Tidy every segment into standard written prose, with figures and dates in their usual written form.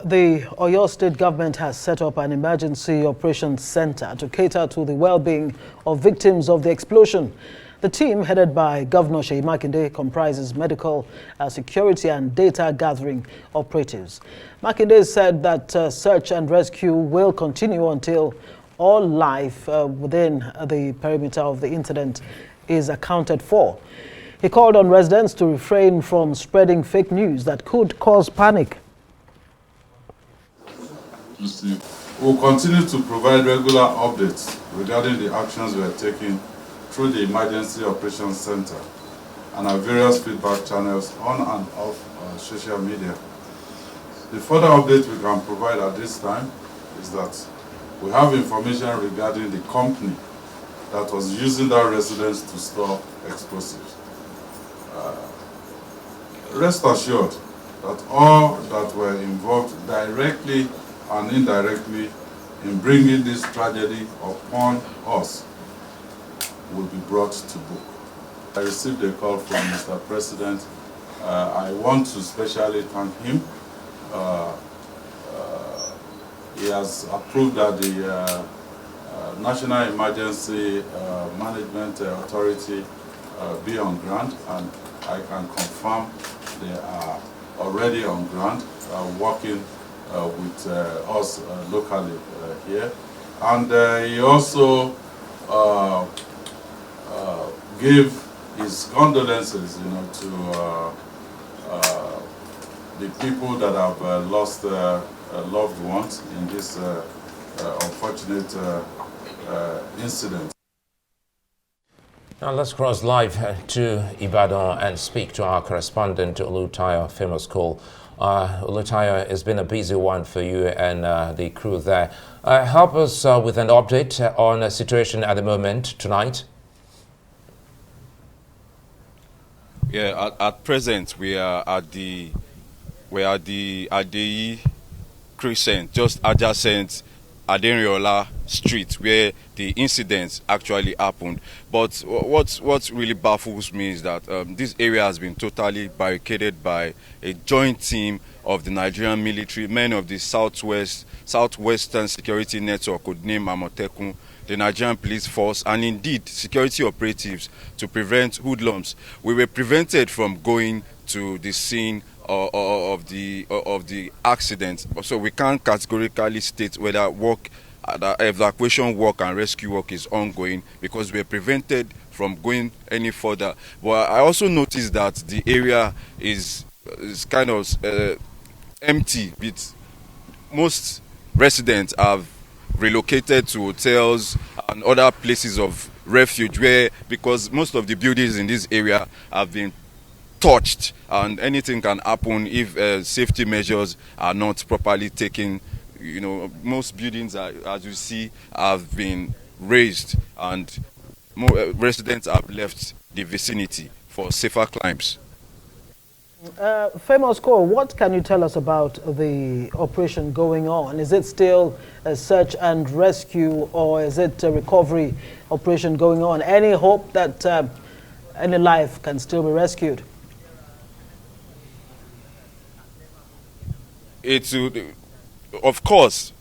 The OYO state government has set up an emergency operations center to cater to the well-being of victims of the explosion. The team, headed by Governor Seyi Makinde, comprises medical, security and data gathering operatives. Makinde said that search and rescue will continue until all life within the perimeter of the incident is accounted for. He called on residents to refrain from spreading fake news that could cause panic. We'll continue to provide regular updates regarding the actions we are taking through the Emergency Operations Center and our various feedback channels on and off social media. The further update we can provide at this time is that we have information regarding the company that was using that residence to store explosives. Rest assured that all that were involved directly and indirectly in bringing this tragedy upon us will be brought to book. I received a call from Mr. President. I want to specially thank him. He has approved that the National Emergency Management Authority be on ground, and I can confirm they are already on ground, working with us locally here. And he also gave his condolences, to the people that have lost loved ones in this unfortunate incident. Now let's cross live to Ibadan and speak to our correspondent, Olutayo Famous Call. Olutayo, it's been a busy one for you and the crew there. Help us with an update on the situation at the moment tonight. Yeah, at present we are at the Adeyi Crescent, just adjacent Adenriola Street, where the incident actually happened. But what really baffles me is that this area has been totally barricaded by a joint team of the Nigerian military, men of the Southwestern Security Network, codenamed Amotekun, the Nigerian Police Force, and indeed security operatives to prevent hoodlums. We were prevented from going to the scene of the accident, so we can't categorically state whether the evacuation work and rescue work is ongoing because we are prevented from going any further. But I also noticed that the area is kind of empty. Most residents have relocated to hotels and other places of refuge, because most of the buildings in this area have been touched, and anything can happen if safety measures are not properly taken. Most buildings, as you see, have been razed, and more residents have left the vicinity for safer climes. Famous Call, what can you tell us about the operation going on? Is it still a search and rescue, or is it a recovery operation going on? Any hope that any life can still be rescued? Of course,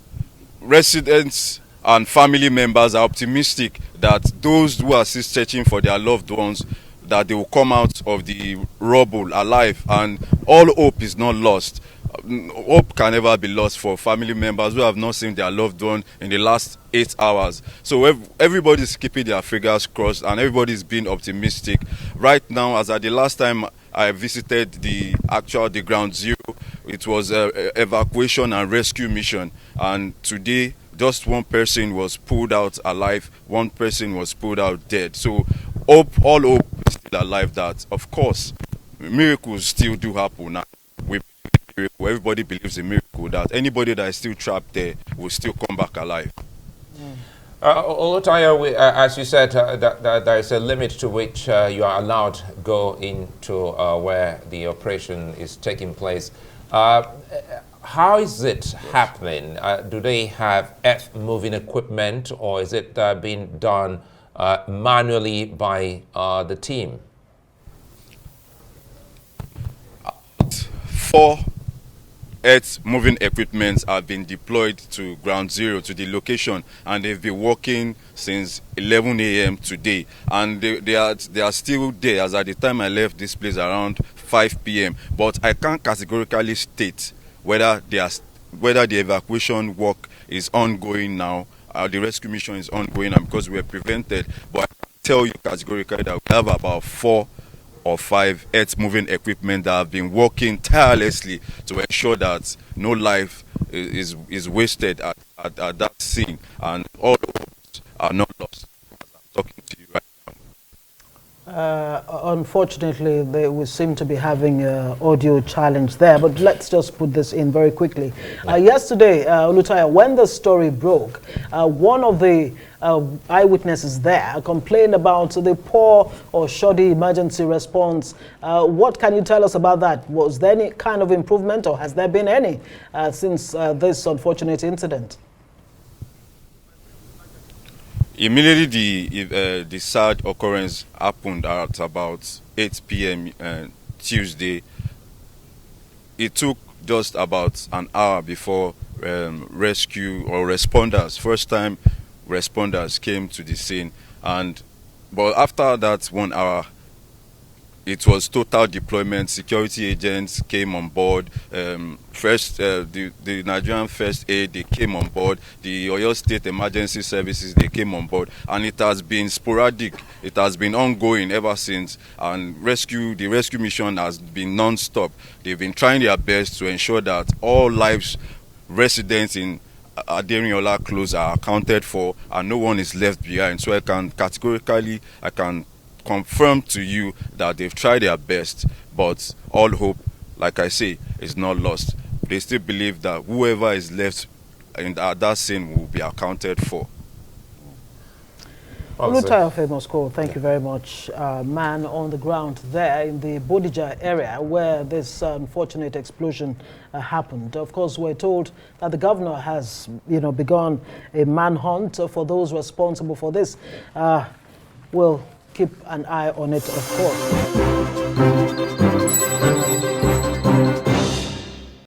residents and family members are optimistic that those who are still searching for their loved ones, that they will come out of the rubble alive, and all hope is not lost. Hope can never be lost for family members who have not seen their loved one in the last 8 hours. So everybody's keeping their fingers crossed, and everybody's being optimistic. Right now, as at the last time I visited the ground zero, it was an evacuation and rescue mission, and today just one person was pulled out alive, one person was pulled out dead. So all hope is still alive that, of course, miracles still do happen. Everybody believes in miracle, that anybody that is still trapped there will still come back alive. Olutayo, as you said, that there is a limit to which you are allowed to go into where the operation is taking place. How is it happening? Do they have earth-moving equipment, or is it being done manually by the team? 4 earth-moving equipment have been deployed to ground zero, to the location, and they've been working since 11 a.m. today. And they are still there, as at the time I left this place around 5 p.m. But I can't categorically state whether the evacuation work is ongoing now, the rescue mission is ongoing now, because we were prevented. But I can tell you categorically that we have about 4 or 5 earth-moving equipment that have been working tirelessly to ensure that no life is wasted at that scene, and all the hopes are not lost. As I'm talking to you right now. Unfortunately, we seem to be having an audio challenge there, but let's just put this in very quickly. Yesterday, Olutaya, when the story broke, one of the eyewitnesses there complained about the poor or shoddy emergency response. What can you tell us about that? Was there any kind of improvement, or has there been any since this unfortunate incident? Immediately the sad occurrence happened at about 8 p.m. Tuesday. It took just about an hour before rescue or responders, first-time responders, came to the scene. But after that 1 hour, it was total deployment. Security agents came on board. The Nigerian First Aid, they came on board. The OYO State Emergency Services, they came on board. And it has been sporadic. It has been ongoing ever since. And the rescue mission has been non-stop. They've been trying their best to ensure that all lives, residents in Aderiniola Close are accounted for and no one is left behind. So I can confirm to you that they've tried their best, but all hope, like I say, is not lost. They still believe that whoever is left in that scene will be accounted for. Olutaya Famous Call, thank you very much. Man on the ground there in the Bodija area where this unfortunate explosion happened. Of course, we're told that the governor has, begun a manhunt for those responsible for this. We'll keep an eye on it, of course.